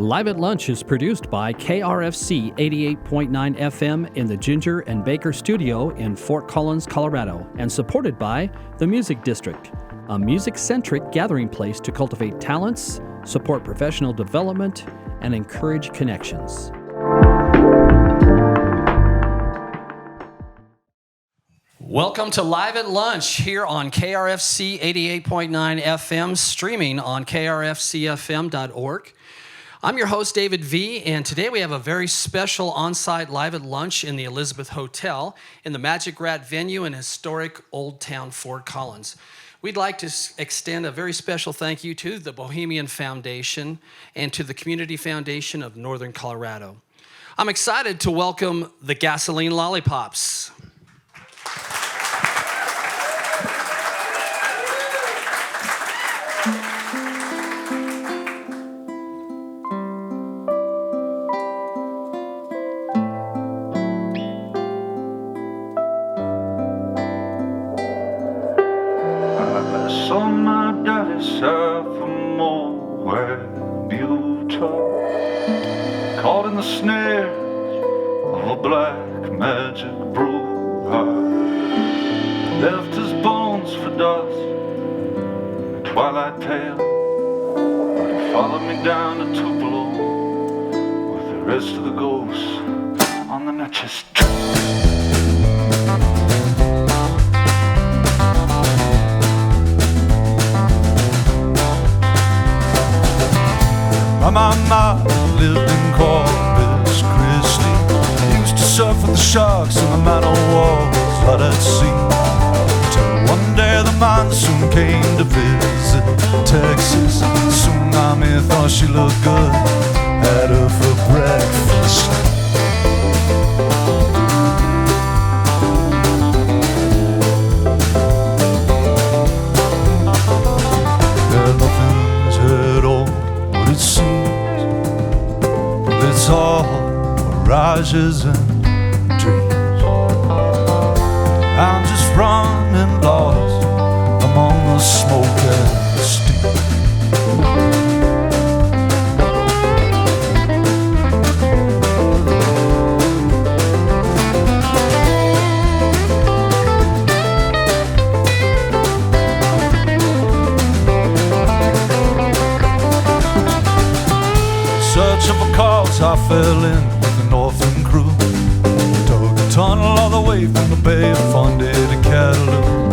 Live at Lunch is produced by KRFC 88.9 FM in the Ginger and Baker Studio in Fort Collins, Colorado, and supported by the Music District, a music-centric gathering place to cultivate talents, support professional development, and encourage connections. Welcome to Live at Lunch here on KRFC 88.9 FM, streaming on krfcfm.org. I'm your host, David V., and today we have a very special on-site Live at Lunch in the Elizabeth Hotel in the Magic Rat venue in historic Old Town Fort Collins. We'd like to extend a very special thank you to the Bohemian Foundation and to the Community Foundation of Northern Colorado. I'm excited to welcome the Gasoline Lollipops. Caught in the snares of a black magic brew. I left his bones for dust, twilight pale, but he followed me down to Tupelo with the rest of the ghosts on the Natchez Trail. My mama lived in Corpus Christi, used to surf with the sharks in the man of wars out at sea. Till one day the monsoon came to visit Texas. Tsunami thought she looked good, had her for breakfast. Yeah, nothing's at all what it seems. It's all mirages and dreams. I'm just running lost among the smoke and steam. Search of a cause, I fell in with the northern crew. Dug a tunnel all the way from the Bay of Fundy to Cataloo.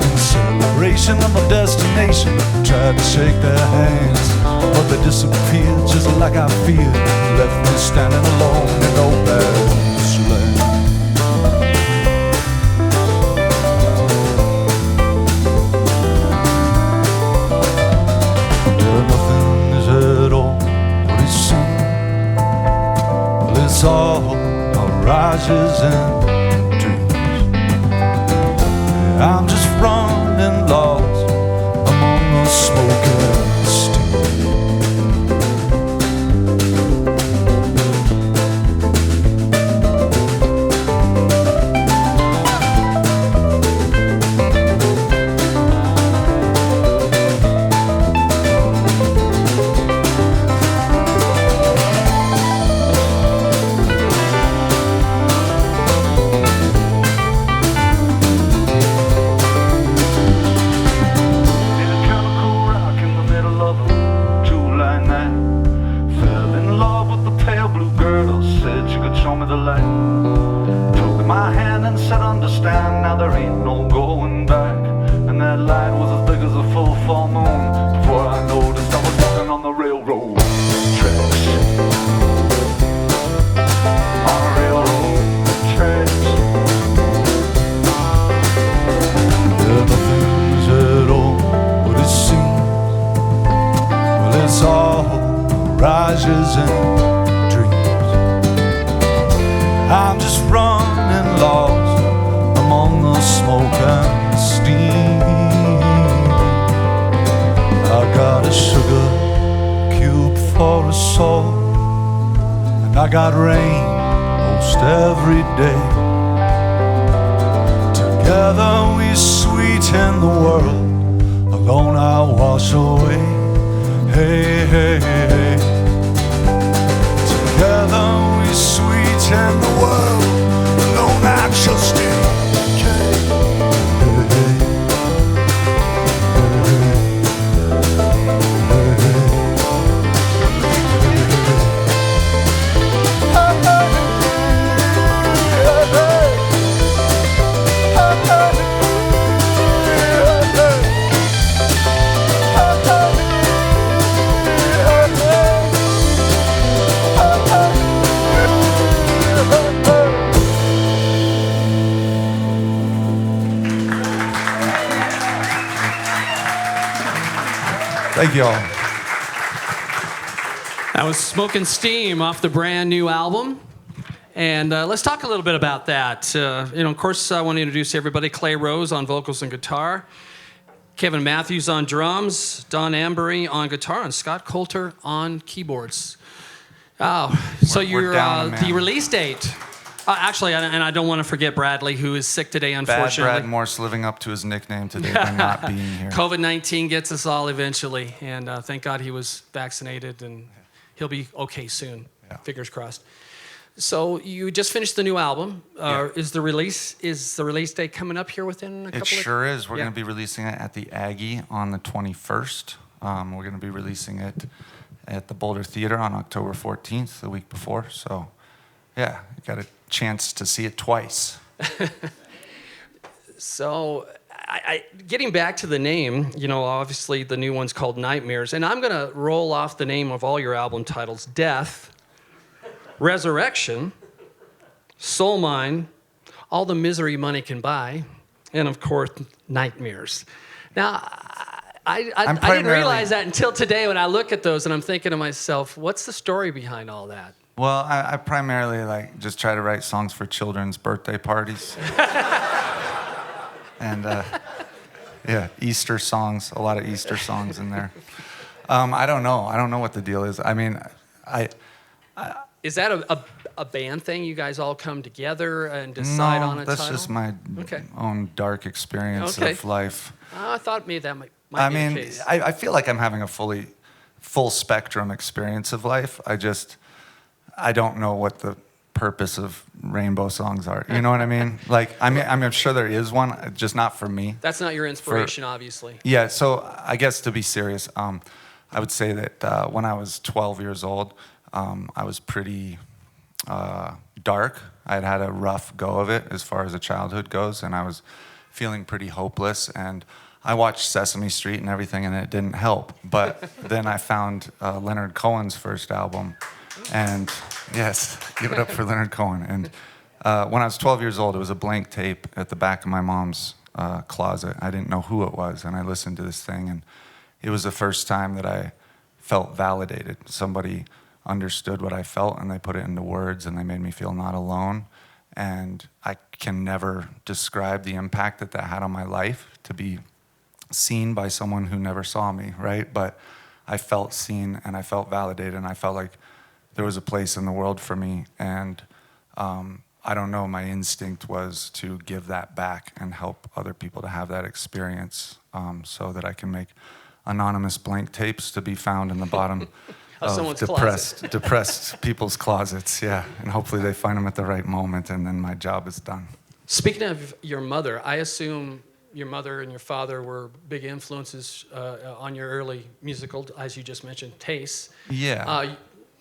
In celebration of my destination, tried to shake their hands, but they disappeared just like I feared. Left me standing alone in no man's land. Yeah, nothing is at all what it seems. It's all mirages and dreams. Yeah, I'm just running lost among the smoke and steam. I got rain most every day. Together we sweeten the world, alone I'll wash away. Hey, hey, hey. Together we sweeten the world, alone I trust in decay. Thank you all. That was Smoking Steam off the brand new album. And let's talk a little bit about that. Of course, I want to introduce everybody. Clay Rose on vocals and guitar. Kevin Matthews on drums. Don Ambery on guitar. And Scott Coulter on keyboards. Oh, so we're down, the release date. Actually, and I don't want to forget Bradley, who is sick today, unfortunately. Bad Brad Morse living up to his nickname today by not being here. COVID-19 gets us all eventually, and thank God he was vaccinated, and he'll be okay soon. Yeah. Fingers crossed. So you just finished the new album. Yeah. Is the release date coming up here within a couple of... It sure is. We're going to be releasing it at the Aggie on the 21st. We're going to be releasing it at the Boulder Theater on October 14th, the week before. So, yeah, you got a chance to see it twice. So, getting back to the name, obviously the new one's called Nightmares, and I'm going to roll off the name of all your album titles: Death, Resurrection, Soul Mine, All the Misery Money Can Buy, and of course, Nightmares. Now, I didn't realize that until today when I look at those and I'm thinking to myself, what's the story behind all that? Well, I primarily just try to write songs for children's birthday parties. And Easter songs, a lot of Easter songs in there. I don't know what the deal is. I mean, Is that a band thing? You guys all come together and decide on a title? No, that's just my own dark experience of life. I thought maybe that might I be mean, the case. I feel like I'm having a full spectrum experience of life. I don't know what the purpose of rainbow songs are. You know what I mean? I'm sure there is one, just not for me. That's not your inspiration, obviously. Yeah, so I guess to be serious, I would say that when I was 12 years old, I was pretty dark. I'd had a rough go of it as far as a childhood goes, and I was feeling pretty hopeless. And I watched Sesame Street and everything, and it didn't help. But then I found Leonard Cohen's first album. And yes, give it up for Leonard Cohen. And when I was 12 years old, it was a blank tape at the back of my mom's closet. I didn't know who it was, and I listened to this thing, and it was the first time that I felt validated. Somebody understood what I felt, and they put it into words, and they made me feel not alone. And I can never describe the impact that had on my life, to be seen by someone who never saw me, right? But I felt seen, and I felt validated, and I felt like there was a place in the world for me. And I don't know, my instinct was to give that back and help other people to have that experience, so that I can make anonymous blank tapes to be found in the bottom of depressed people's closets, yeah. And hopefully they find them at the right moment, and then my job is done. Speaking of your mother, I assume your mother and your father were big influences on your early musical, as you just mentioned, tastes. Yeah.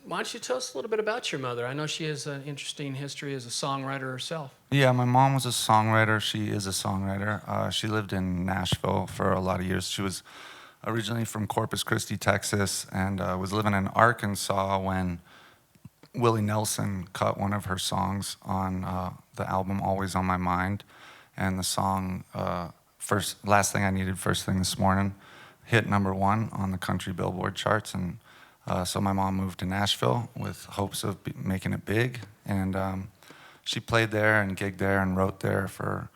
Why don't you tell us a little bit about your mother? I know she has an interesting history as a songwriter herself. Yeah, my mom was a songwriter. She is a songwriter. She lived in Nashville for a lot of years. She was originally from Corpus Christi, Texas, and was living in Arkansas when Willie Nelson cut one of her songs on the album Always on My Mind. And the song, Last Thing I Needed, First Thing This Morning, hit #1 on the country Billboard charts. And so my mom moved to Nashville with hopes of making it big. And she played there and gigged there and wrote there for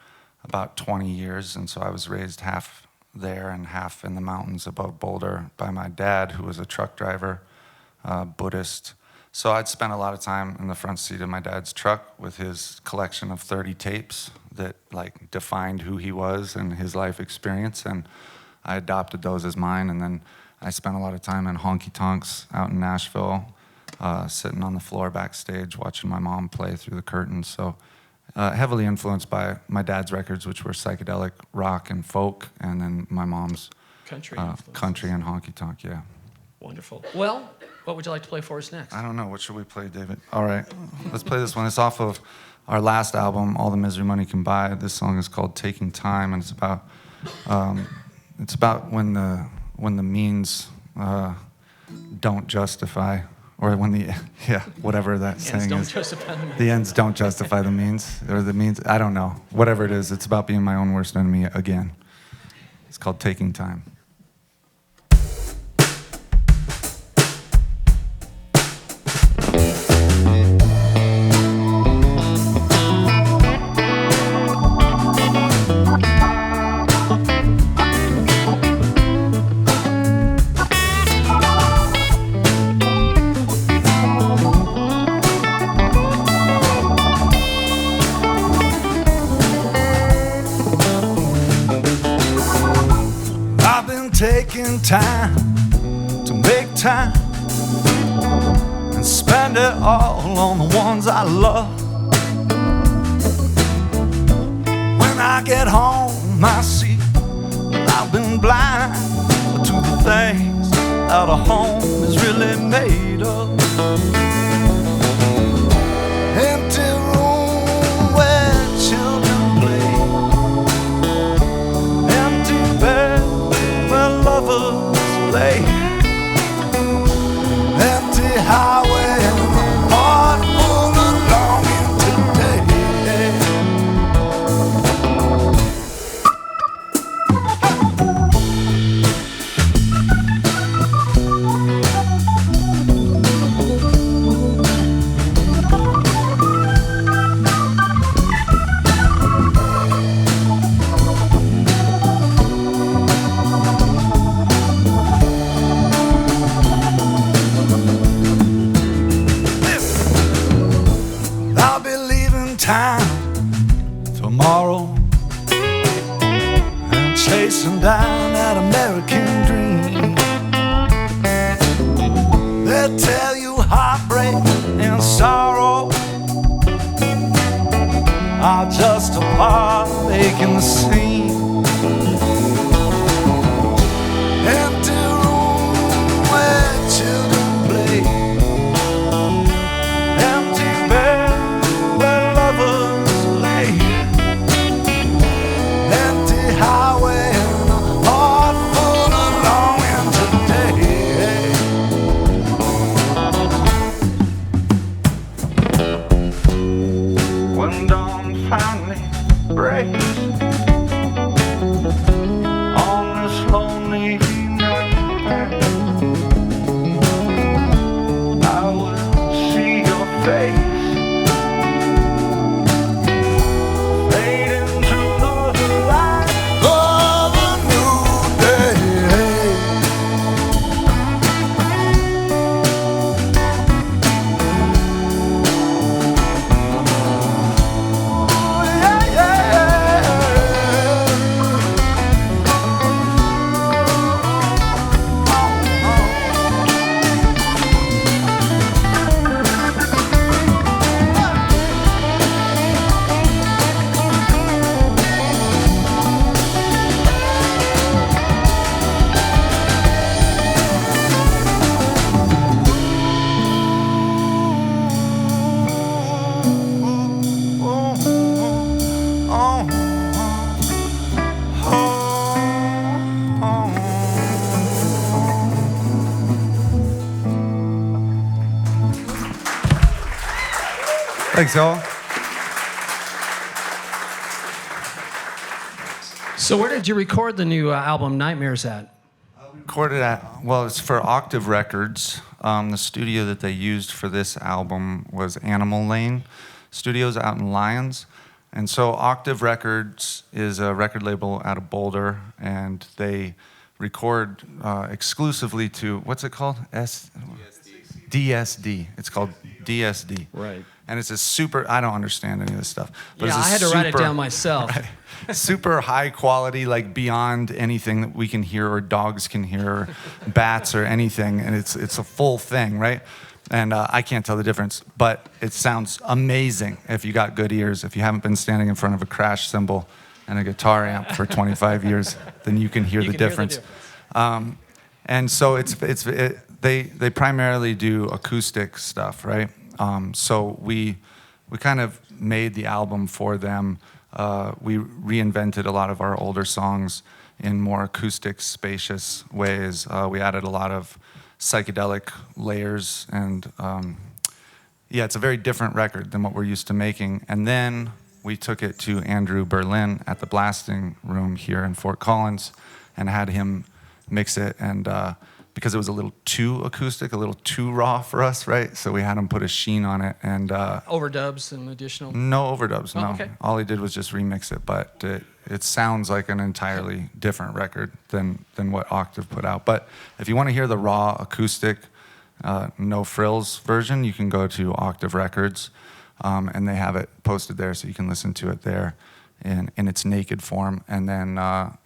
about 20 years. And so I was raised half there and half in the mountains above Boulder by my dad, who was a truck driver, Buddhist. So I'd spent a lot of time in the front seat of my dad's truck with his collection of 30 tapes that defined who he was and his life experience. And I adopted those as mine. And then I spent a lot of time in honky tonks out in Nashville, sitting on the floor backstage watching my mom play through the curtains. So heavily influenced by my dad's records, which were psychedelic rock and folk, and then my mom's Country country and honky-tonk, yeah. Wonderful. Well, what would you like to play for us next? I don't know. What should we play, David? All right. Let's play this one. It's off of our last album, All the Misery Money Can Buy. This song is called Taking Time, and it's about when the means don't justify, or when the, whatever that saying is. The ends don't justify the means, or the means, I don't know. Whatever it is, it's about being my own worst enemy again. It's called Taking Time. Taking time to make time and spend it all on the ones I love. When I get home, I see I've been blind to the things that a home is really made of. Empty room where children play, empty bed where lovers lay, empty highway and a heart full of longing today. Tomorrow and chasing down that American dream. They tell you heartbreak and sorrow are just a part of making the scene. Empty room where children play, empty bed where lovers lay, empty highway and a heart full of longing today. When dawn finally breaks on this lonely night, I will see your face fade into the light of a new day. Oh, yeah, yeah. Thanks, y'all. So where did you record the new album Nightmares at? Recorded at, well, it's for Octave Records. The studio that they used for this album was Animal Lane Studios out in Lyons. And so Octave Records is a record label out of Boulder, and they record exclusively to, what's it called? DSD. It's called DSD. Right. And it's a super, I don't understand any of this stuff. But Yeah, it's a I had to write it super- down myself. Right. Super high quality, like beyond anything that we can hear or dogs can hear or bats or anything. And it's a full thing, right? And I can't tell the difference, but it sounds amazing if you got good ears. If you haven't been standing in front of a crash cymbal and a guitar amp for 25 years, then you can hear the difference. And so they primarily do acoustic stuff, right? So we kind of made the album for them. We reinvented a lot of our older songs in more acoustic, spacious ways. We added a lot of psychedelic layers, and it's a very different record than what we're used to making. And then we took it to Andrew Berlin at the Blasting Room here in Fort Collins and had him mix it, and because it was a little too acoustic, a little too raw for us, right? So we had him put a sheen on it, and overdubs and additional. No overdubs, no. Okay. All he did was just remix it, but it sounds like an entirely different record than what Octave put out. But if you want to hear the raw acoustic, no frills version, you can go to Octave Records, and they have it posted there, so you can listen to it there in its naked form. And then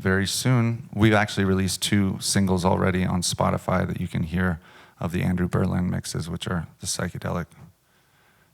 very soon, we've actually released 2 singles already on Spotify that you can hear of the Andrew Berlin mixes, which are the psychedelic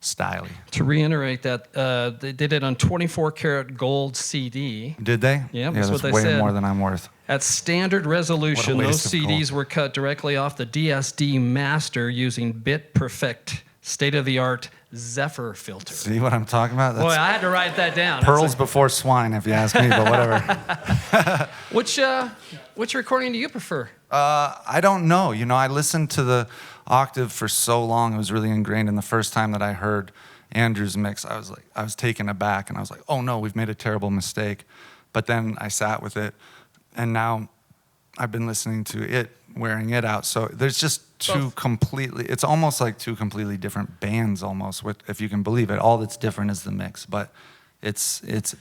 styly. To reiterate that, they did it on 24 karat gold CD. Did they? Yeah, that's what they way said. More than I'm worth. At standard resolution, What a those waste of CDs gold. were cut directly off the DSD master using Bit Perfect state-of-the-art Zephyr filter. See what I'm talking about? Boy, I had to write that down. Pearls before swine, if you ask me, but whatever. Which recording do you prefer? I don't know. You know, I listened to the Octave for so long. It was really ingrained. And the first time that I heard Andrew's mix, I was taken aback, and I was like, oh no, we've made a terrible mistake. But then I sat with it, and now I've been listening to it, wearing it out. So there's just it's almost like 2 completely different bands almost, if you can believe it. All that's different is the mix, but it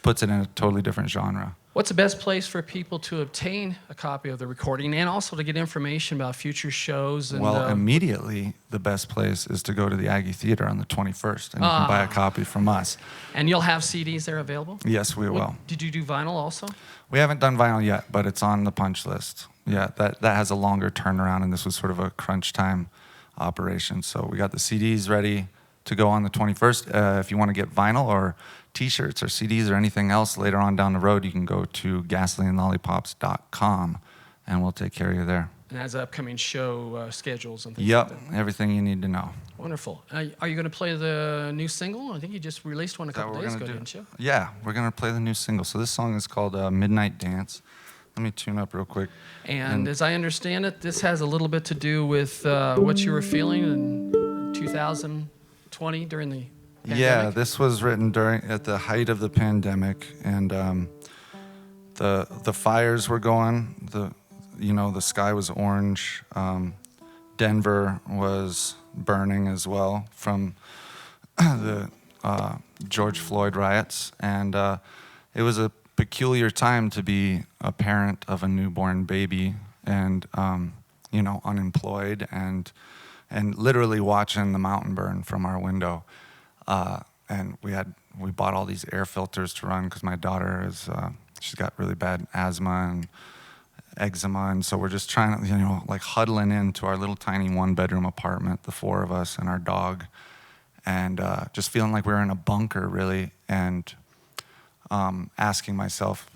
puts it in a totally different genre. What's the best place for people to obtain a copy of the recording and also to get information about future shows? And, immediately the best place is to go to the Aggie Theater on the 21st, and you can buy a copy from us. And you'll have CDs there available? Yes, we will. Did you do vinyl also? We haven't done vinyl yet, but it's on the punch list. Yeah, that has a longer turnaround, and this was sort of a crunch time operation. So we got the CDs ready to go on the 21st. If you want to get vinyl or T-shirts or CDs or anything else later on down the road, you can go to gasolinelollipops.com, and we'll take care of you there. And has upcoming show schedules and things Yep, like that. everything you need to know. Wonderful. Are you going to play the new single? I think you just released one a couple days ago, do? didn't you? Yeah, we're going to play the new single. So this song is called Midnight Dance. Let me tune up real quick. And as I understand it, this has a little bit to do with what you were feeling in 2020 during the pandemic? Yeah, this was written at the height of the pandemic, and the fires were going. The sky was orange. Denver was burning as well from the George Floyd riots, and it was a peculiar time to be a parent of a newborn baby and unemployed and literally watching the mountain burn from our window. And we bought all these air filters to run because my daughter she's got really bad asthma and eczema, and so we're just trying to huddling into our little tiny 1-bedroom apartment, the 4 of us and our dog, and just feeling like we were in a bunker really, and asking myself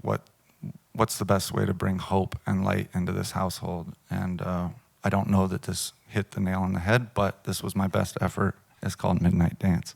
what's the best way to bring hope and light into this household. And I don't know that this hit the nail on the head, but this was my best effort. It's called Midnight Dance.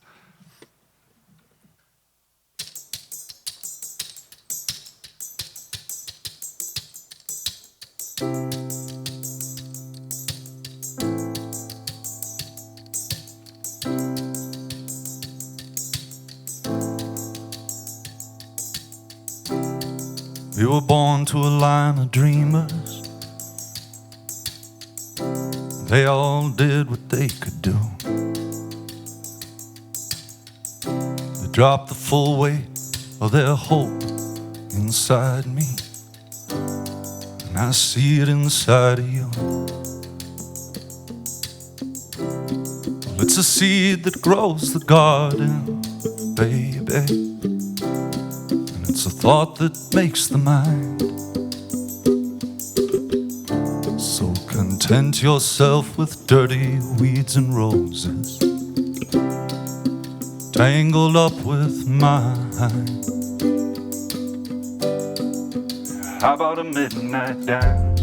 We were born to a line of dreamers. They all did what they could do. They dropped the full weight of their hope inside me, and I see it inside of you. Well, it's a seed that grows the garden, baby. It's a thought that makes the mind so content. Content yourself with dirty weeds and roses tangled up with mine. How about a midnight dance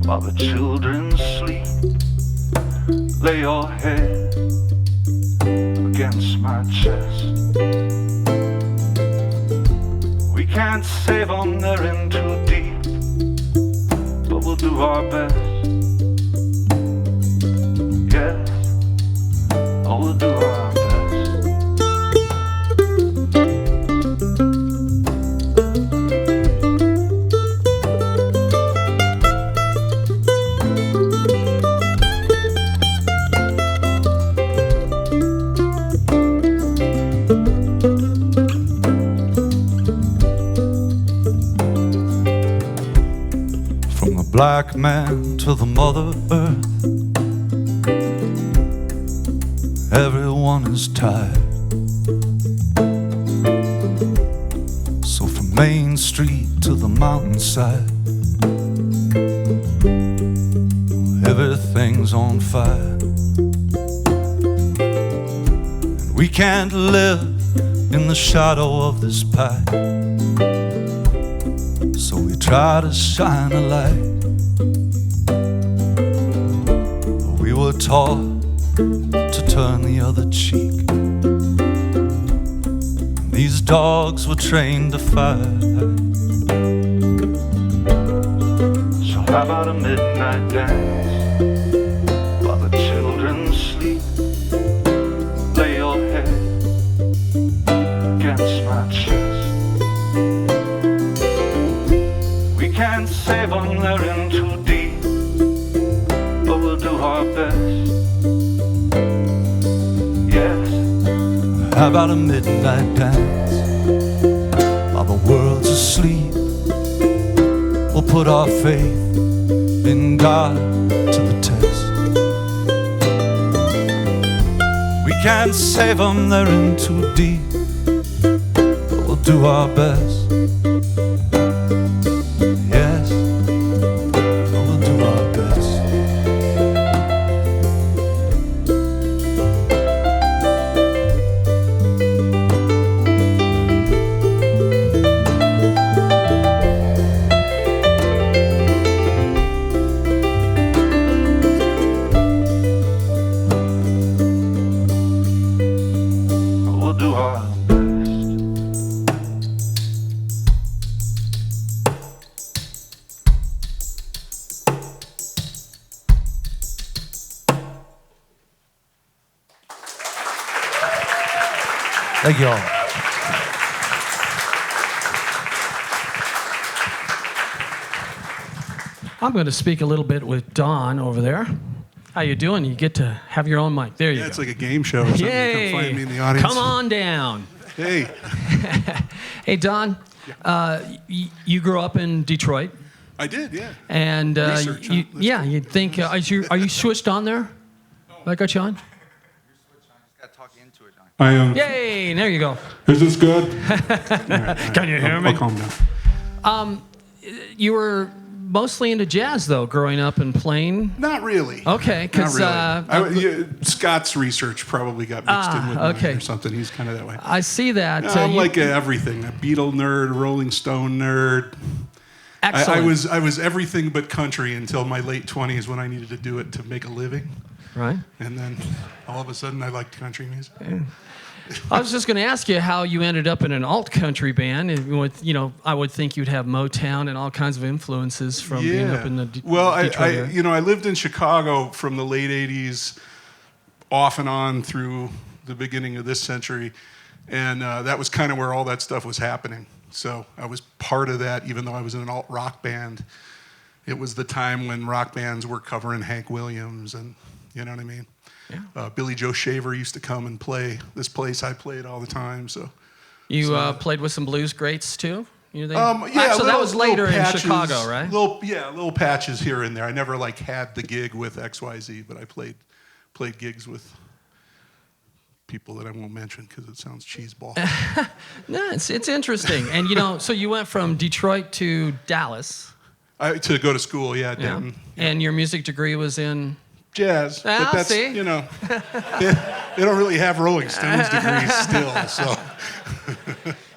while the children sleep? Lay your head against my chest. We can't save them, they're in too deep, but we'll do our best. Yes, oh, we'll do our best. Black man to the Mother Earth, everyone is tired. So from Main Street to the mountainside, everything's on fire. And we can't live in the shadow of this pipe, so we try to shine a light. We were taught to turn the other cheek. These dogs were trained to fight. So how about a midnight dance while the children sleep? Lay your head against my chest. We can't save them, they're in too deep, but we'll do our best. Yes, how about a midnight dance while the world's asleep? We'll put our faith in God to the test. We can't save them, they're in too deep, but we'll do our best. Thank you all. I'm going to speak a little bit with Don over there. How you doing? You get to have your own mic. There you go. It's like a game show or something. Yay! You come find me in the audience. Come on down. Hey. Hey, Don, you grew up in Detroit. I did, yeah. And Research, huh? yeah, you'd think, are you switched on there? I got you on? I am. Yay, there you go. Is this good? Can you hear me? I'll calm down. You were mostly into jazz, though, growing up and playing? Not really. Okay, because... Scott's research probably got mixed in with mine or something. He's kind of that way. I see that. I'm like everything. A Beatle nerd, Rolling Stone nerd. Excellent. I was everything but country until my late 20s when I needed to do it to make a living. Right. And then all of a sudden I liked country music. Yeah. I was just going to ask you how you ended up in an alt country band. With, I would think you'd have Motown and all kinds of influences from being up in the Detroit area. I lived in Chicago from the late 80s off and on through the beginning of this century. And that was kind of where all that stuff was happening. So I was part of that, even though I was in an alt rock band. It was the time when rock bands were covering Hank Williams and, you know what I mean? Yeah. Billy Joe Shaver used to come and play this place I played all the time. So you played with some blues greats too? Yeah, so that was later in Chicago, right? Little patches here and there. I never had the gig with XYZ, but I played gigs with people that I won't mention because it sounds cheeseball. No, it's interesting. And so you went from Detroit to Dallas. To go to school, yeah, Denton. And your music degree was in? Jazz. Ah, but that's, see? you know, they don't really have Rolling Stones degrees still, so.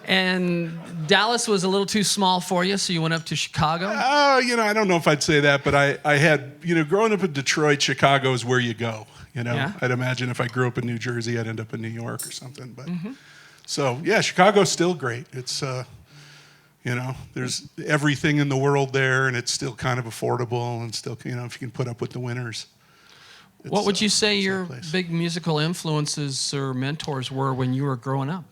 And Dallas was a little too small for you, so you went up to Chicago? Oh, you know, I don't know if I'd say that, but I had, you know, growing up in Detroit, Chicago is where you go, you know. Yeah. I'd imagine if I grew up in New Jersey, I'd end up in New York or something, but. So, yeah, Chicago's still great. It's, you know, there's everything in the world there, and it's still kind of affordable, and still, you know, if you can put up with the winters. What would you say your place. big musical influences or mentors were when you were growing up?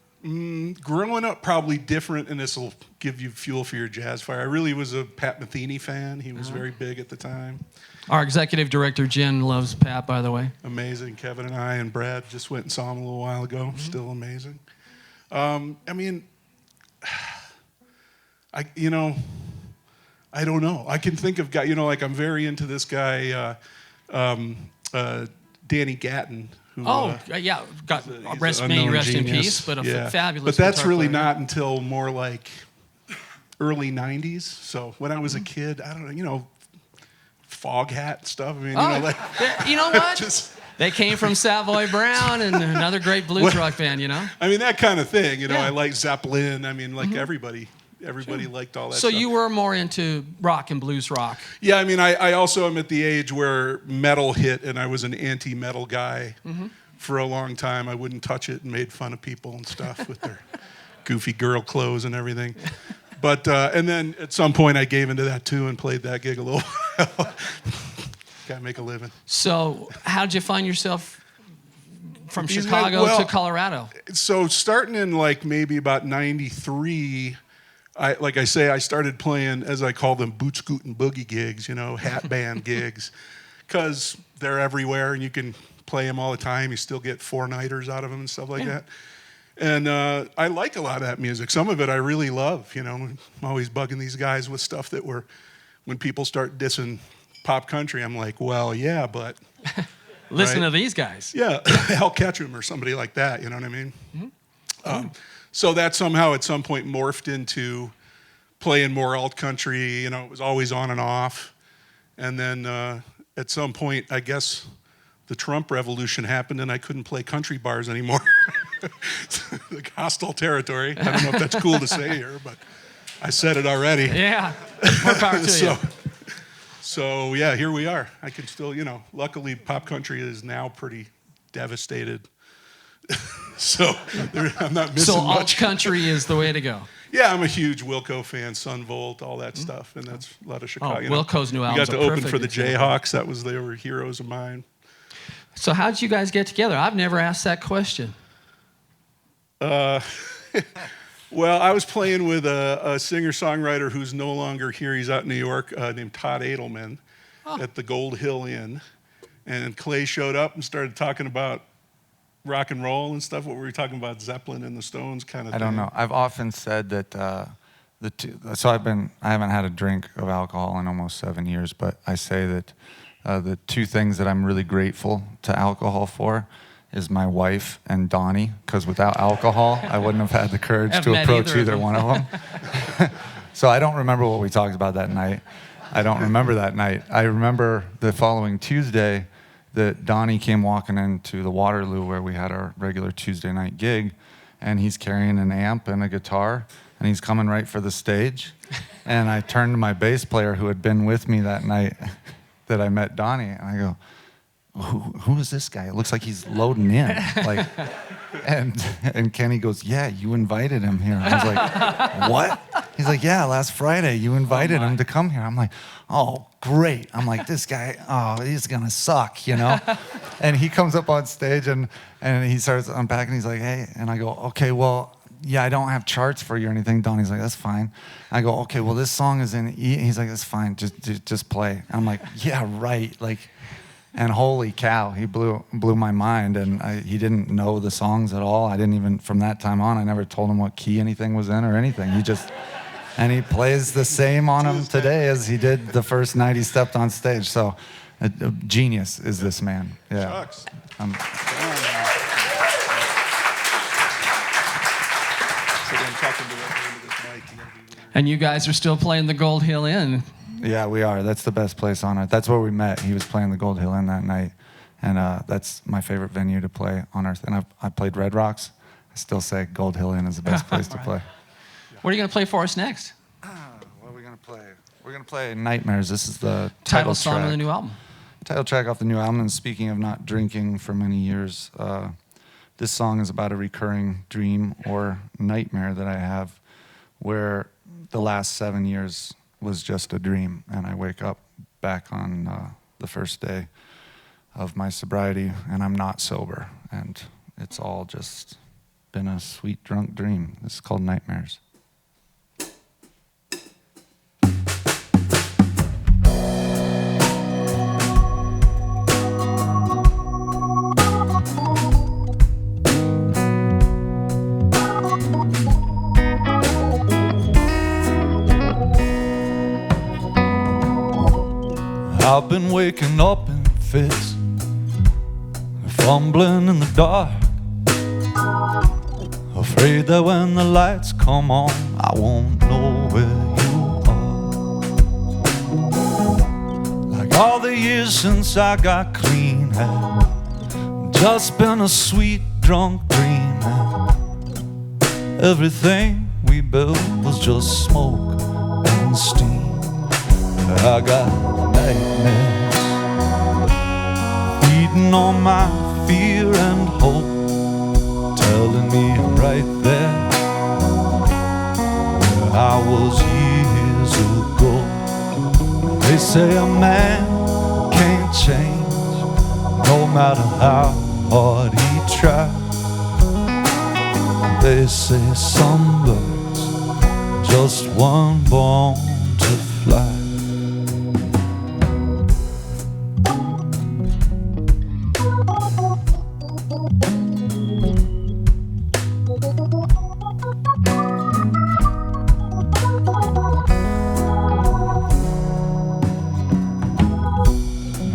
Growing up, probably different, and this will give you fuel for your jazz fire. I really was a Pat Metheny fan. He was very big at the time. Our executive director, Jen, loves Pat, by the way. Amazing. Kevin and I and Brad just went and saw him a little while ago. Still amazing. I mean, I don't know. I can think of guys, you know, like I'm very into this guy, Danny Gatton. Who, yeah, got he's rest an may unknown rest in genius. peace, but a Yeah. fabulous. But that's guitar really player. not until more like early '90s. So when I was a kid, I don't know, you know, fog hat stuff. I mean, you know, like You know what? just. They came from Savoy Brown and another great blues rock band, you know? I mean, that kind of thing. You know, Yeah. I like Zeppelin. I mean, like everybody liked all that So stuff. you were more into rock and blues rock. Yeah, I mean, I also am at the age where metal hit, and I was an anti-metal guy for a long time. I wouldn't touch it and made fun of people and stuff with their goofy girl clothes and everything. But, and then at some point I gave into that too and played that gig a little while. Got to make a living. So how did you find yourself from These Chicago guys- well, to Colorado? So starting in like maybe about 93, I started playing, as I call them, boot scoot and boogie gigs, you know, hat band gigs, because they're everywhere and you can play them all the time. You still get four-nighters out of them and stuff like that. And I like a lot of that music. Some of it I really love, you know. I'm always bugging these guys with stuff that when people start dissing pop country, I'm like, well, yeah, but... Listen right? to these guys. Yeah, Al Ketchum or somebody like that, you know what I mean? So that somehow at some point morphed into playing more alt country, you know, it was always on and off. And then at some point, I guess the Trump revolution happened and I couldn't play country bars anymore. The hostile territory. I don't know if that's cool to say here, but I said it already. Yeah, more power to you. So yeah, here we are. I can still, you know, luckily pop country is now pretty devastated. So I'm not missing So alt much. country is the way to go. Yeah, I'm a huge Wilco fan, Sun Volt, all that stuff, and that's a lot of Chicago. Oh, you know. Wilco's new We album's got to a open perfect for the example. Jayhawks. They were heroes of mine. So how did you guys get together? I've never asked that question. Well, I was playing with a singer-songwriter who's no longer here. He's out in New York, named Todd Edelman, at the Gold Hill Inn. And Clay showed up and started talking about rock and roll and stuff. What were we talking about? Zeppelin and the Stones kind of thing. I don't know. I've often said that so I haven't had a drink of alcohol in almost 7 years, but I say that the two things that I'm really grateful to alcohol for is my wife and Donnie, because without alcohol, I wouldn't have had the courage Haven't to met approach either of either them. one of them. So I don't remember what we talked about that night. I don't remember that night. I remember the following Tuesday that Donnie came walking into the Waterloo where we had our regular Tuesday night gig, and he's carrying an amp and a guitar, and he's coming right for the stage. And I turned to my bass player who had been with me that night that I met Donnie, and I go, who is this guy? It looks like he's loading in. Like, and Kenny goes, yeah, you invited him here. I was like, what? He's like, yeah, last Friday you invited him to come here. I'm like, oh, great. I'm like, this guy, oh, he's gonna suck, you know? And he comes up on stage and he starts unpacking. He's like, hey, and I go, okay, well, yeah, I don't have charts for you or anything. Donnie's like, that's fine. I go, okay, well, this song is in E. He's like, that's fine, just play. I'm like, yeah, right, like. And holy cow, he blew my mind, and he didn't know the songs at all. I didn't even, from that time on, I never told him what key anything was in or anything. And he plays the same on them today as he did the first night he stepped on stage. So, a genius is this man. Yeah. Shucks. And you guys are still playing the Gold Hill Inn. Yeah, we are. That's the best place on earth. That's where we met. He was playing the Gold Hill Inn that night, and that's my favorite venue to play on earth. And I played Red Rocks. I still say Gold Hill Inn is the best place to play. What are you going to play for us next? What are we going to play? We're going to play Nightmares. This is the Title song track. of the new album. Title track off the new album. And speaking of not drinking for many years, this song is about a recurring dream or nightmare that I have where the last 7 years was just a dream, and I wake up back on the first day of my sobriety, and I'm not sober, and it's all just been a sweet drunk dream. It's called Nightmares. I've been waking up in fits, fumbling in the dark, afraid that when the lights come on, I won't know where you are. Like all the years since I got clean, had just been a sweet drunk dream, and everything we built was just smoke and steam. I got nightmares feeding on my fear and hope, telling me right there where I was years ago. They say a man can't change no matter how hard he tries. They say some birds just weren't born to fly.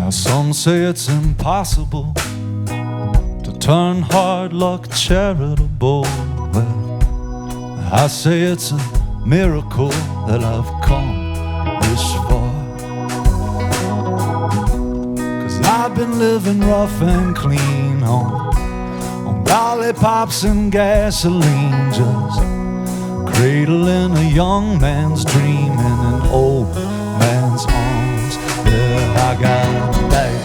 Some say it's impossible to turn hard luck charitable. Well, I say it's a miracle that I've come this far. 'Cause I've been living rough and clean on lollipops and gasoline, just cradling a young man's dream in an old man's arms. Yeah, I got nightmares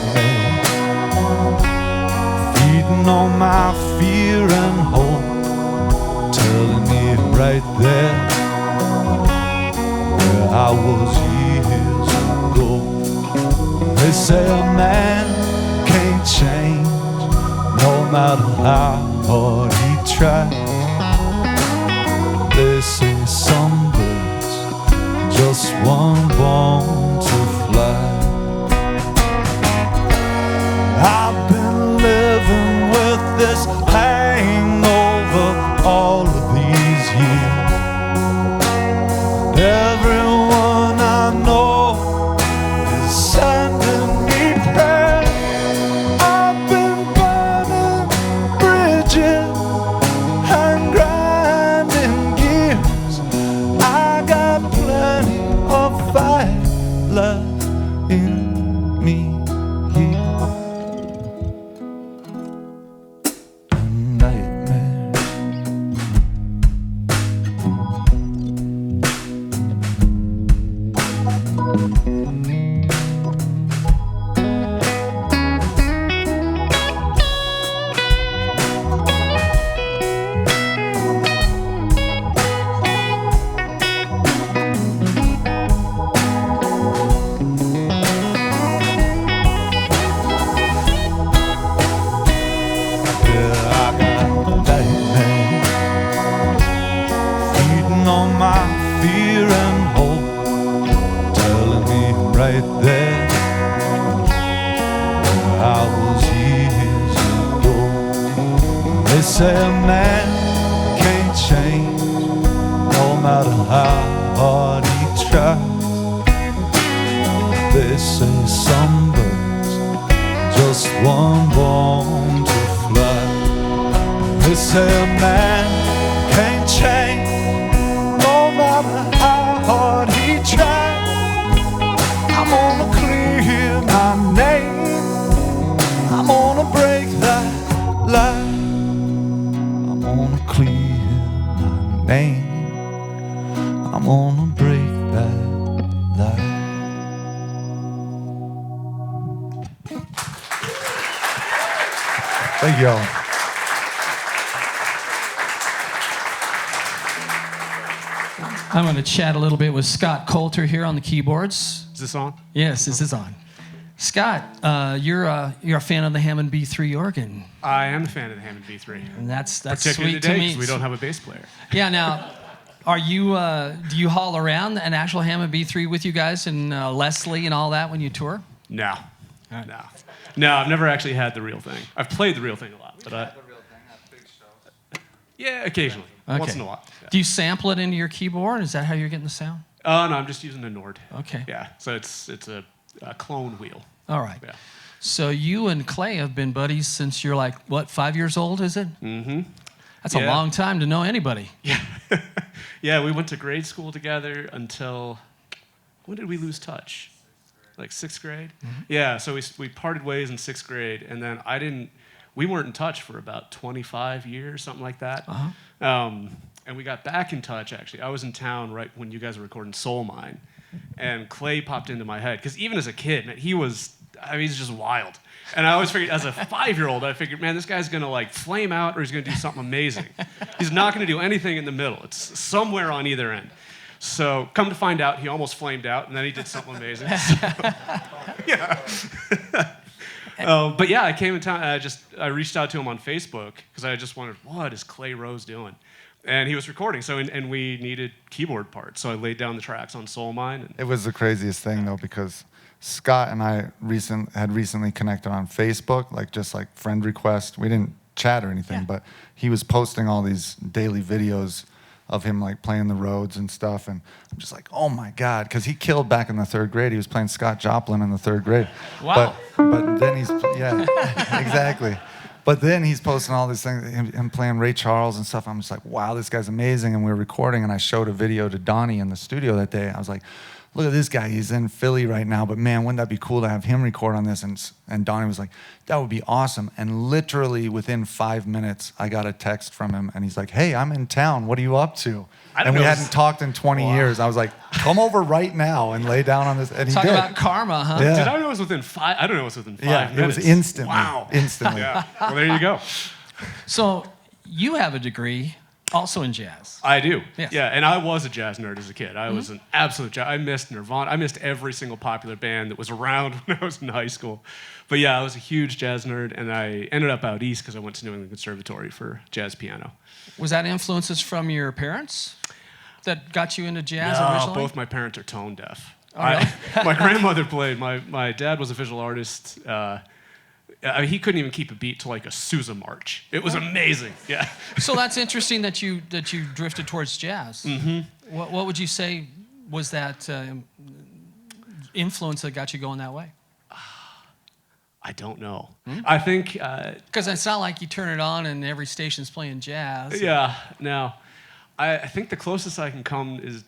feeding on my fear and hope, telling me right there where I was years ago. They say a man can't change no matter how hard he tries. They say some birds just weren't born to fly. I've been living with this hangover all of these years. Everyone I know is sending me prayers. I've been burning bridges and grinding gears. I got plenty of fight left in me here. Say a man can't change no matter how hard he tries. They say some birds just weren't born to fly. They say a man can't change no matter how hard he tries. pain. I'm gonna break that. Thank you all. I'm going to chat a little bit with Scott Coulter here on the keyboards. Is this on? Yes, this is on. Scott, you're a fan of the Hammond B3 organ, I am a fan of the Hammond B3. and that's Particularly sweet to today, me. because we don't have a bass player. Yeah. Now, are you? Do you haul around an actual Hammond B3 with you guys and Leslie and all that when you tour? No. right. No, I've never actually had the real thing. I've played the real thing a lot, but yeah, occasionally, once in a while. Yeah. Do you sample it into your keyboard? Is that how you're getting the sound? Oh no, I'm just using a Nord. Okay. Yeah, so it's a clone wheel. All right. Yeah. So you and Clay have been buddies since you're like, what, 5 years old, is it? Mm-hmm. That's a Yeah. long time to know anybody. Yeah. Yeah, we went to grade school together until, when did we lose touch? Like 6th grade? Mm-hmm. Yeah, so we parted ways in 6th grade, and then we weren't in touch for about 25 years, something like that. Uh-huh. And we got back in touch, actually. I was in town right when you guys were recording Soul Mine, and Clay popped into my head, because even as a kid, man, he's just wild. And I always figured, as a 5-year-old, I figured, man, this guy's gonna like flame out or he's gonna do something amazing. He's not gonna do anything in the middle. It's somewhere on either end. So come to find out, he almost flamed out, and then he did something amazing. So, yeah. But yeah, I came in town. I reached out to him on Facebook because I just wondered, what is Clay Rose doing? And he was recording, and we needed keyboard parts. So I laid down the tracks on Soul Mine. It was the craziest thing though, because Scott and I had recently connected on Facebook, just like friend request. We didn't chat or anything, but he was posting all these daily videos of him like playing the Rhodes and stuff, and I'm just like, oh my God, because he killed back in the 3rd grade. He was playing Scott Joplin in the 3rd grade. Wow. But then exactly. But then he's posting all these things, him playing Ray Charles and stuff. I'm just like, wow, this guy's amazing. And we were recording, and I showed a video to Donnie in the studio that day. I was like, look at this guy. He's in Philly right now, but man, wouldn't that be cool to have him record on this? And Donnie was like, that would be awesome. And literally within 5 minutes, I got a text from him, and he's like, hey, I'm in town. What are you up to? And we hadn't talked in 20 years. I was like, come over right now and lay down on this. And he Talk did. about karma, huh? Yeah. Did I know it was within 5? I don't know it was within 5 Yeah, minutes. it was instantly. Wow. Instantly. Yeah. Well, there you go. So you have a degree also in jazz. I do. Yes. Yeah, and I was a jazz nerd as a kid. I was an absolute jazz. I missed Nirvana. I missed every single popular band that was around when I was in high school. But yeah, I was a huge jazz nerd, and I ended up out east because I went to New England Conservatory for jazz piano. Was that influences from your parents that got you into jazz No, originally? both my parents are tone deaf. Oh, really? My grandmother played. My dad was a visual artist. He couldn't even keep a beat to like a Sousa march. It was amazing. Yeah. So that's interesting that you drifted towards jazz. Mm-hmm. What would you say was that influence that got you going that way? I don't know. I think. Because it's not like you turn it on and every station's playing jazz. Yeah. No. I think the closest I can come is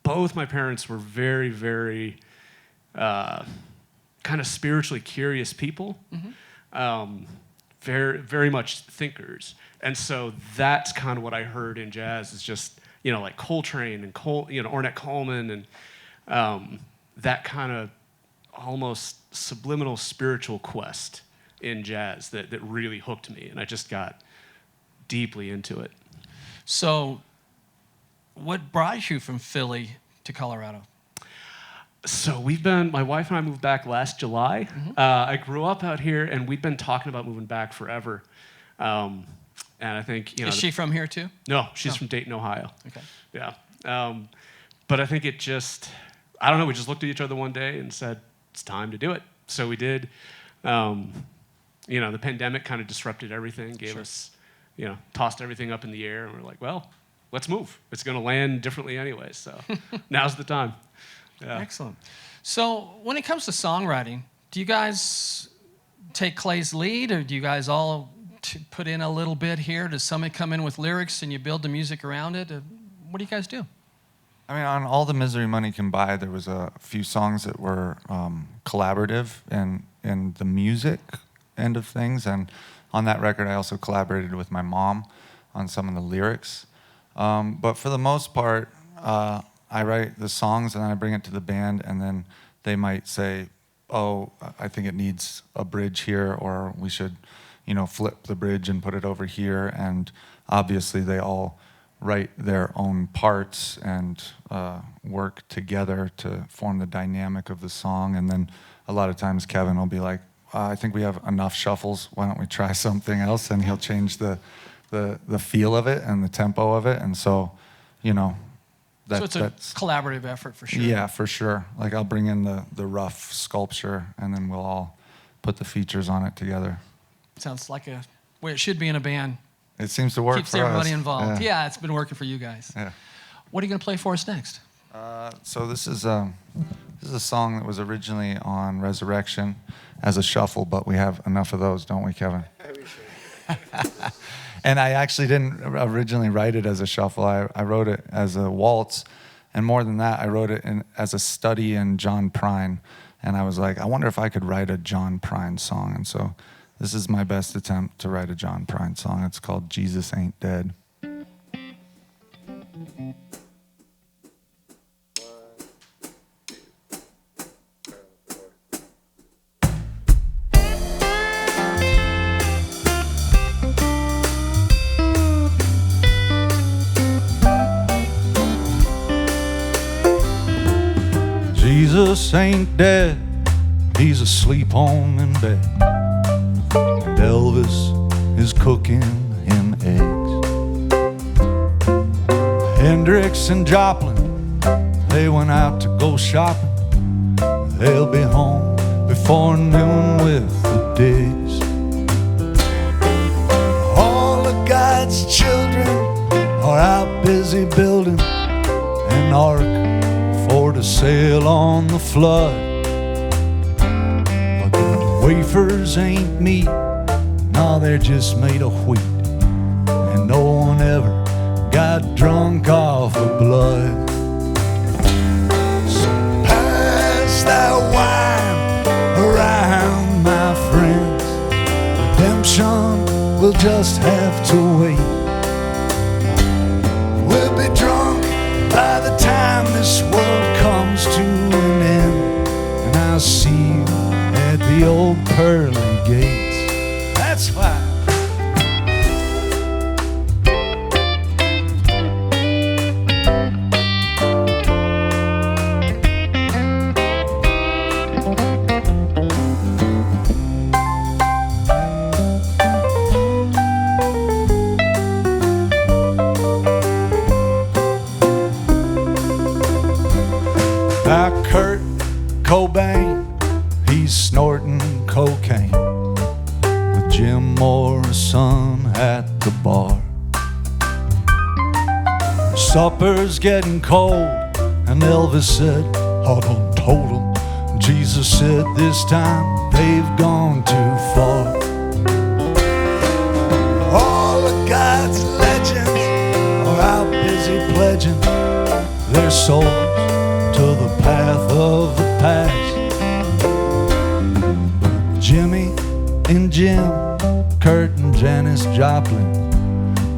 both my parents were very, very kind of spiritually curious people, very, very much thinkers. And so that's kind of what I heard in jazz is just, like Coltrane and Ornette Coleman and that kind of almost subliminal spiritual quest in jazz that really hooked me. And I just got deeply into it. So what brought you from Philly to Colorado? So my wife and I moved back last July. I grew up out here, and we'd been talking about moving back forever. And I think, Is she from here too? No, she's from Dayton, Ohio. Okay. Yeah. But I think it just, I don't know, we just looked at each other one day and said, it's time to do it. So we did. The pandemic kind of disrupted everything, gave us, tossed everything up in the air, and we're like, well, let's move. It's going to land differently anyway, so now's the time. Yeah. Excellent. So when it comes to songwriting, do you guys take Clay's lead, or do you guys all put in a little bit here? Does somebody come in with lyrics and you build the music around it? What do you guys do? I mean, on All the Misery Money Can Buy, there was a few songs that were collaborative in the music end of things. And on that record, I also collaborated with my mom. on some of the lyrics. But for the most part, I write the songs and then I bring it to the band, and then they might say, oh, I think it needs a bridge here, or we should, flip the bridge and put it over here. And obviously they all write their own parts and work together to form the dynamic of the song. And then a lot of times Kevin will be like, I think we have enough shuffles, why don't we try something else? And he'll change the feel of it and the tempo of it. And so, so it's a collaborative effort for sure. Yeah, for sure. Like I'll bring in the rough sculpture, and then we'll all put the features on it together. Sounds like a way it should be in a band. It seems to work. Keeps for everybody us. involved. Yeah, it's been working for you guys. Yeah. What are you going to play for us next? So this is a song that was originally on Resurrection as a shuffle, but we have enough of those, don't we, Kevin? And I actually didn't originally write it as a shuffle. I wrote it as a waltz, and more than that, I wrote it as a study in John Prine. And I was like, I wonder if I could write a John Prine song. And so this is my best attempt to write a John Prine song. It's called Jesus Ain't Dead. Jesus ain't dead, he's asleep home in bed. And Elvis is cooking him eggs. Hendrix and Joplin, they went out to go shopping. They'll be home before noon with the digs. All of God's children are out busy building an ark for to sail on the flood. But the wafers ain't meat, no, they're just made of wheat. And no one ever got drunk off of blood. So pass that wine around, my friends. Redemption will just have to wait. We'll be drunk by the time this world comes to an end, and I'll see you at the old pearly gates. That's why. Kurt Cobain, he's snorting cocaine with Jim Morrison at the bar. Supper's getting cold, and Elvis said, I done told him. Jesus said, this time they've gone too far. All of God's legends are out busy pledging their souls to the path of the past. Jimmy and Jim, Kurt and Janis Joplin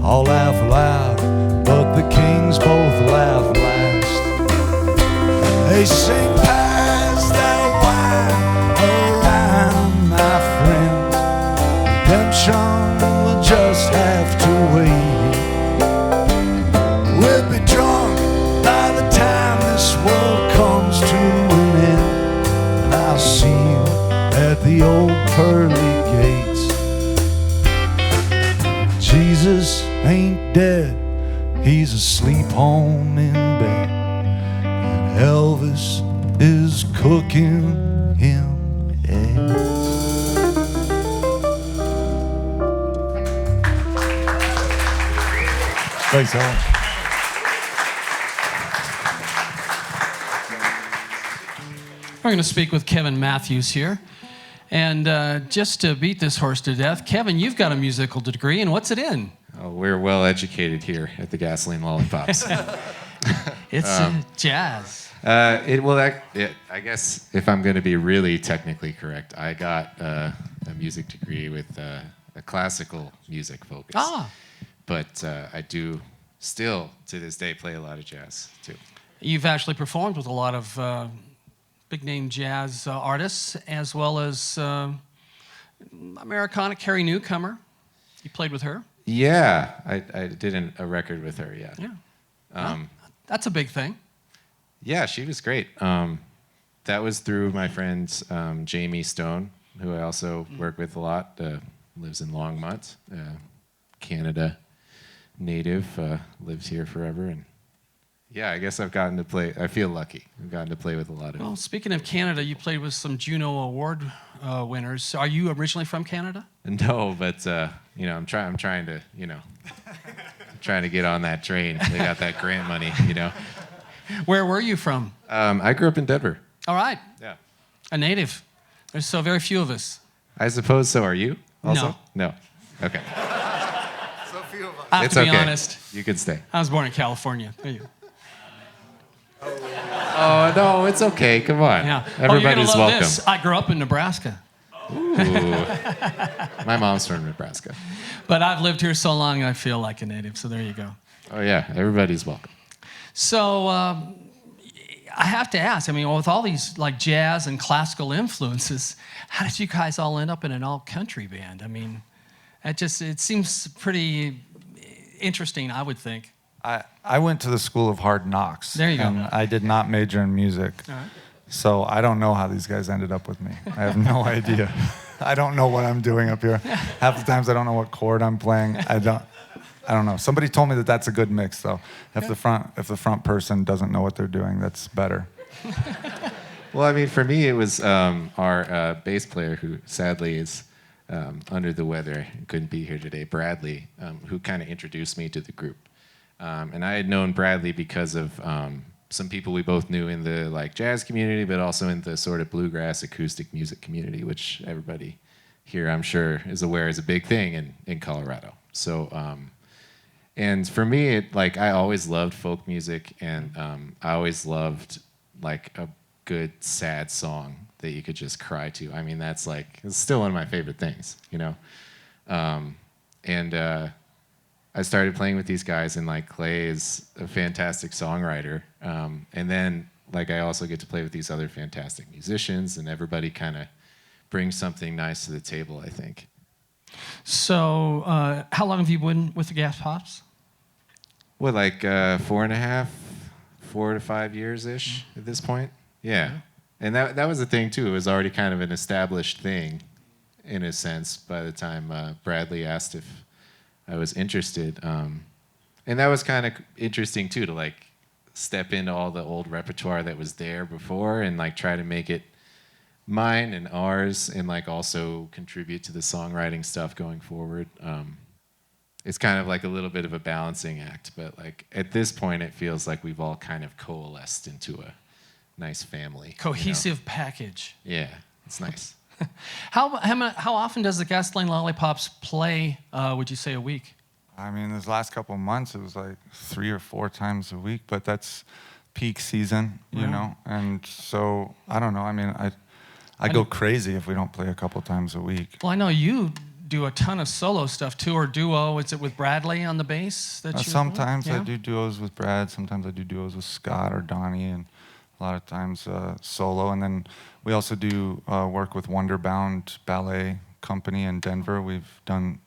all laugh loud, but the Kings both laugh last. They sing, pass that wine around, my friends. Redemption will just have to wait. We'll be drunk by the time this world comes to an end, and I'll see you at the old pearly gates. Jesus ain't dead, he's asleep home in bed, and Elvis is cooking him eggs. Thanks, Alan. We're going to speak with Kevin Matthews here. And just to beat this horse to death, Kevin, you've got a musical degree, and what's it in? Oh, we're well educated here at the Gasoline Lollipops. It's jazz. I guess if I'm going to be really technically correct, I got a music degree with a classical music focus. Ah. But I do still, to this day, play a lot of jazz, too. You've actually performed with a lot of big-name jazz artists, as well as Americana Carrie Newcomer. You played with her? Yeah, I did a record with her, yeah. Yeah. Well, that's a big thing. Yeah, she was great. That was through my friend Jamie Stone, who I also work with a lot, lives in Longmont, Canada native, lives here forever. And yeah, I guess I've gotten to play, I feel lucky. I've gotten to play with a lot of... Well, speaking of Canada, you played with some Juno Award winners. Are you originally from Canada? No, but I'm trying to, trying to get on that train. They got that grant money, Where were you from? I grew up in Denver. All right. Yeah. A native. There's so very few of us. I suppose so. Are you? Also? No. Okay. So few of us. I have It's to be okay. honest. You can stay. I was born in California. There you go. Oh no, it's okay. Come on. Yeah. Everybody's you're gonna love welcome. This. I grew up in Nebraska, Ooh. My mom's from Nebraska. but I've lived here so long I feel like a native. So there you go. Oh yeah, everybody's welcome. So I have to ask. I mean, with all these like jazz and classical influences, how did you guys all end up in an all-country band? I mean, it seems pretty interesting, I would think. I went to the School of Hard Knocks. There you go. And I did not major in music. All right. So I don't know how these guys ended up with me. I have no idea. I don't know what I'm doing up here. Half the times I don't know what chord I'm playing. I don't know. Somebody told me that that's a good mix, though. If the front person doesn't know what they're doing, that's better. Well, I mean, for me, it was our bass player, who sadly is under the weather, couldn't be here today, Bradley, who kind of introduced me to the group. And I had known Bradley because of some people we both knew in the like jazz community, but also in the sort of bluegrass acoustic music community, which everybody here, I'm sure, is aware is a big thing in Colorado. So, and for me, I always loved folk music, and I always loved like a good sad song that you could just cry to. I mean, it's still one of my favorite things, I started playing with these guys, and like Clay is a fantastic songwriter. And then I also get to play with these other fantastic musicians, and everybody kind of brings something nice to the table, I think. So how long have you been with the Gas Pops? What, 4 to 5 years-ish at this point? Yeah. And that was the thing, too. It was already kind of an established thing, in a sense, by the time Bradley asked if I was interested. And that was kind of interesting, too, to step into all the old repertoire that was there before and try to make it mine and ours, and also contribute to the songwriting stuff going forward. It's kind of a little bit of a balancing act, but at this point it feels like we've all kind of coalesced into a nice family. Cohesive package. Yeah, it's nice. How often does the Gasoline Lollipops play, would you say, a week? I mean, this last couple of months, it was 3 or 4 times a week, but that's peak season, you know? And so, I don't know. I mean, I go crazy if we don't play a couple times a week. Well, I know you do a ton of solo stuff, too, or duo. Is it with Bradley on the bass? Sometimes I do duos with Brad. Sometimes I do duos with Scott or Donnie, and a lot of times solo. And then we also do work with Wonderbound Ballet Company in Denver. We've done...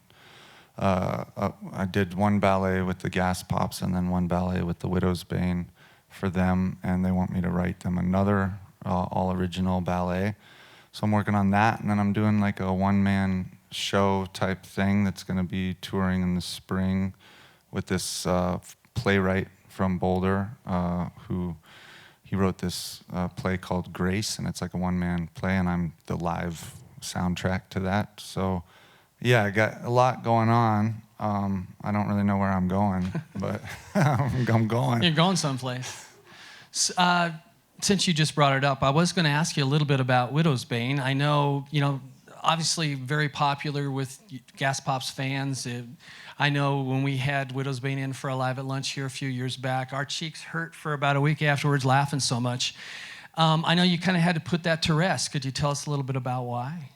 I did one ballet with the Gas Pops and then one ballet with the Widow's Bane for them, and they want me to write them another all-original ballet. So I'm working on that, and then I'm doing a one-man show type thing that's going to be touring in the spring with this playwright from Boulder he wrote this play called Grace, and it's a one-man play, and I'm the live soundtrack to that. So... yeah, I got a lot going on. I don't really know where I'm going, but I'm going. You're going someplace. Since you just brought it up, I was going to ask you a little bit about Widow's Bane. I know, obviously very popular with Gas Pops fans. I know when we had Widow's Bane in for a Live at Lunch here a few years back, our cheeks hurt for about a week afterwards laughing so much. I know you kind of had to put that to rest. Could you tell us a little bit about why?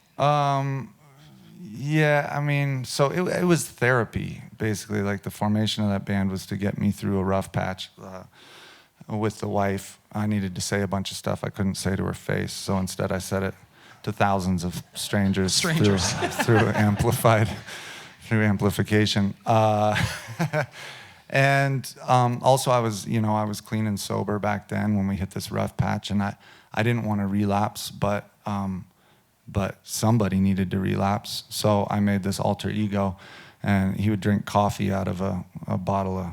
Yeah, I mean, so it was therapy, basically. Like, the formation of that band was to get me through a rough patch with the wife. I needed to say a bunch of stuff I couldn't say to her face, so instead I said it to thousands of strangers. Through amplification. And also I was clean and sober back then when we hit this rough patch, and I didn't want to relapse, but somebody needed to relapse, so I made this alter ego, and he would drink coffee out of a bottle of,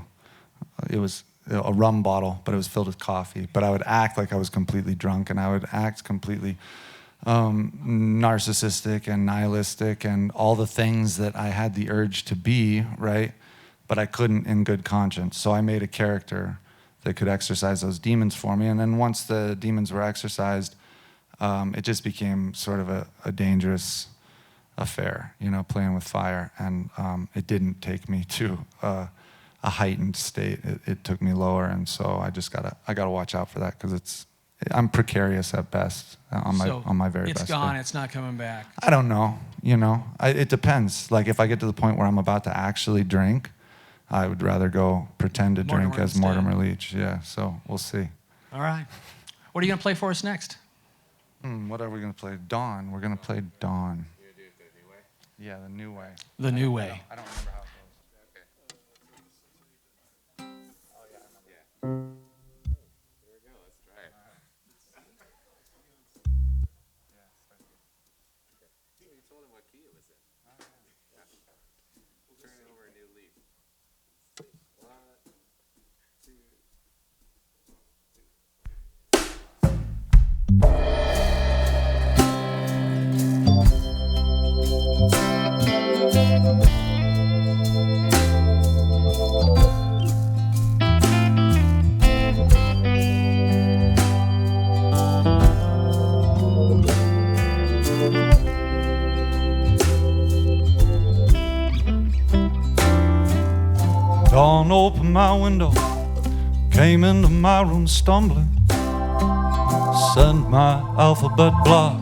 it was a rum bottle, but it was filled with coffee. But I would act like I was completely drunk, and I would act completely narcissistic and nihilistic and all the things that I had the urge to be, right? But I couldn't in good conscience. So I made a character that could exercise those demons for me. And then once the demons were exorcised, it just became sort of a dangerous affair, playing with fire. And it didn't take me to a heightened state. It took me lower. And so I gotta watch out for that, because I'm precarious at best on my very best. It's gone. Day. It's not coming back. I don't know. It depends. Like, if I get to the point where I'm about to actually drink, I would rather go pretend to drink as Mortimer Leach. Yeah. So we'll see. All right. What are you gonna play for us next? What are we gonna play? Dawn. We're gonna play Dawn. You gonna do it the new way? Yeah, the new way. The new way. I don't remember how it goes. Okay. Oh yeah, I remember. Yeah. Here we go. Let's try it. You told him what key it was in. We'll turn over a new leaf. 1, 2. Dawn opened my window, came into my room stumbling, sent my alphabet block,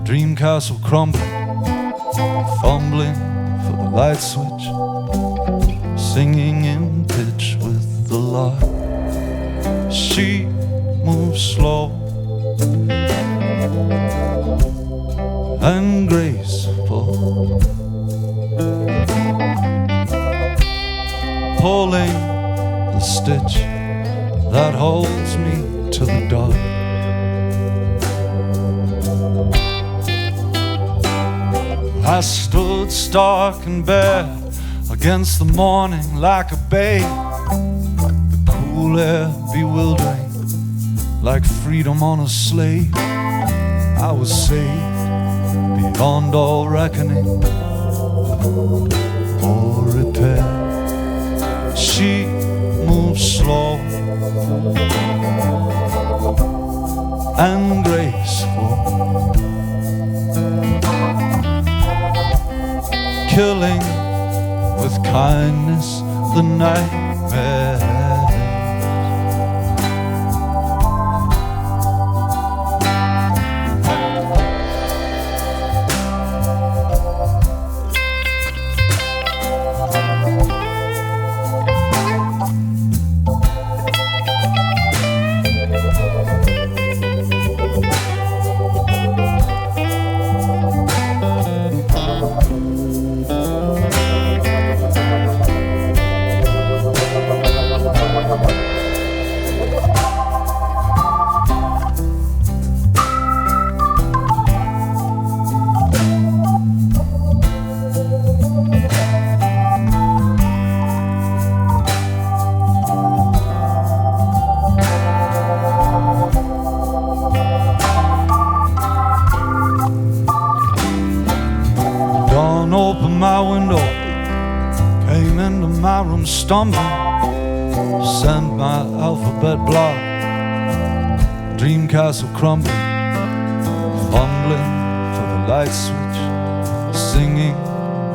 dream castle crumbling, fumbling for the light switch, singing in pitch with the lark. She moves slow and graceful, pulling the stitch that holds me to the dark. I stood stark and bare against the morning like a babe, the cool air bewildering like freedom on a slave. I was saved beyond all reckoning or repair. She moves slow and graceful, killing with kindness the nightmare. Stumbling, sent my alphabet block, dream castle crumbling, fumbling for the light switch, singing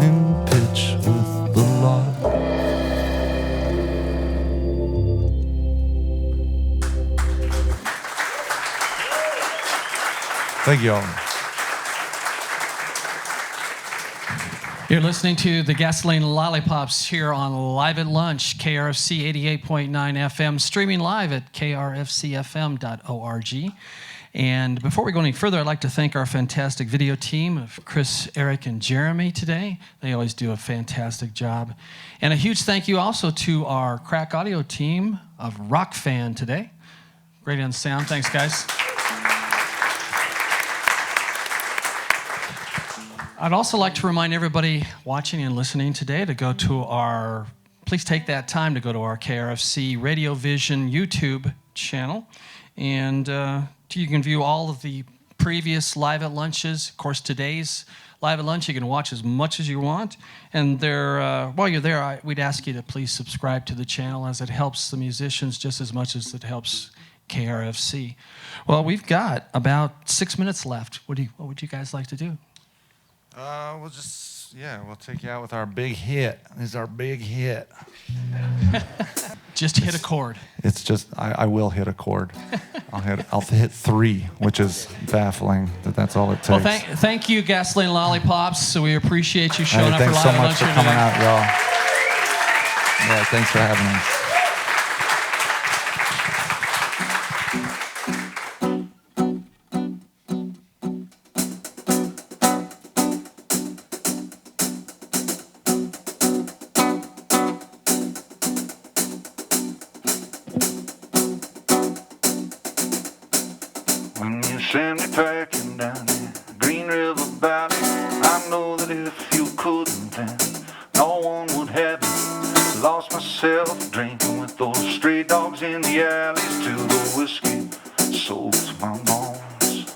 in pitch with the lark. Thank you all. You're listening to the Gasoline Lollipops here on Live at Lunch, KRFC 88.9 FM, streaming live at krfcfm.org. And before we go any further, I'd like to thank our fantastic video team of Chris, Eric, and Jeremy today. They always do a fantastic job. And a huge thank you also to our Crack Audio team of Rock Fan today. Great on sound. Thanks, guys. I'd also like to remind everybody watching and listening today to go to our, please take that time to go to our KRFC RadioVision YouTube channel. And you can view all of the previous Live at Lunches. Of course, today's Live at Lunch, you can watch as much as you want. And while you're there, we'd ask you to please subscribe to the channel, as it helps the musicians just as much as it helps KRFC. Well, we've got about 6 minutes left. What would you guys like to do? We'll take you out with our big hit. This is our big hit. Just hit a chord. It's just, I will hit a chord. I'll hit 3, which is baffling that's all it takes. Well, thank you, Gasoline Lollipops. So we appreciate you showing up for Live Thanks so at much Lunch for here coming today. out, y'all. Yeah, thanks for having us. When you send me packing down the Green River Valley, I know that if you couldn't, then no one would have it. Lost myself drinking with those stray dogs in the alleys till the whiskey soaks my bones.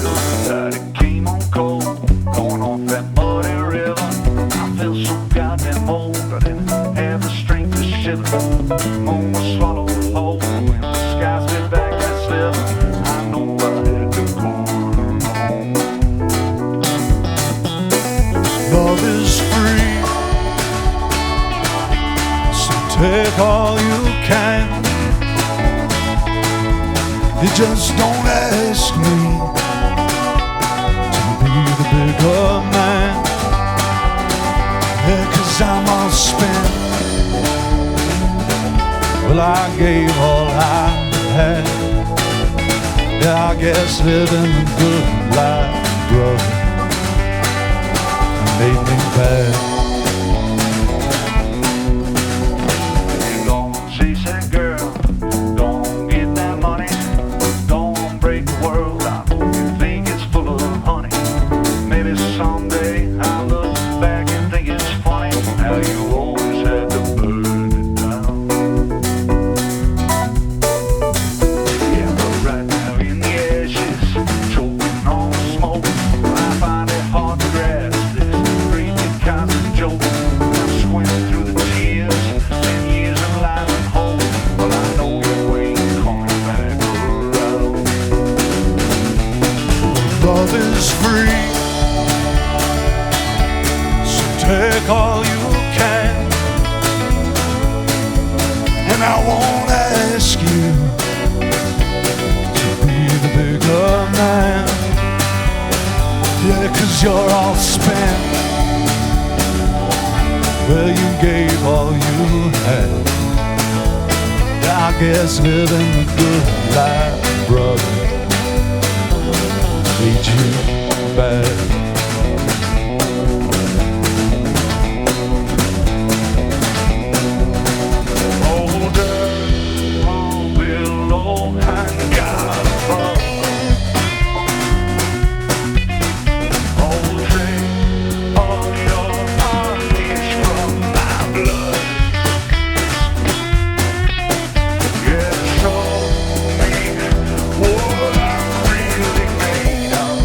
Till the night came on cold, going off that muddy river. I felt so goddamn old, I didn't have the strength to shiver. On my swallow whole. Love is free, so take all you can. You just don't ask me to be the bigger man. Yeah, 'cause I'm all spent. Well, I gave all I had. Yeah, I guess living a good life, brother, made me bad. You gonna chase that girl, gonna get that money, gonna break the world. I know you think it's full of honey. Maybe someday I'll look back and think it's funny how you always had to burn it down. Yeah, but right now in the ashes, choking on smoke, I find it hard to grasp this crazy kind of joke. I'm squinting through the tears, 10 years of life and hope. Well, I know you ain't coming back around. Love is free, so take all you can. And I won't ask you to be the bigger man. Yeah, 'cause you're all spent. Well, you gave all you had. I guess living a good life, brother, made you bad. Older, below, and got above. Old train of your armies from my blood. Yeah, show me what I'm really made of.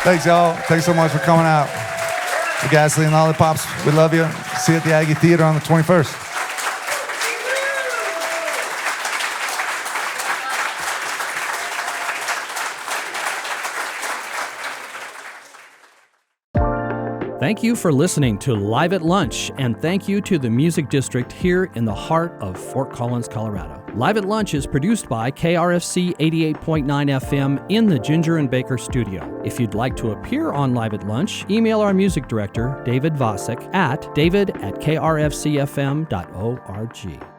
Thanks, y'all. Thanks so much for coming out. The Gasoline Lollipops, we love you. See you at the Aggie Theater on the 21st. Thank you for listening to Live at Lunch, and thank you to the Music District here in the heart of Fort Collins, Colorado. Live at Lunch is produced by KRFC 88.9 FM in the Ginger and Baker studio. If you'd like to appear on Live at Lunch, email our music director, David Vacek, at david@krfcfm.org.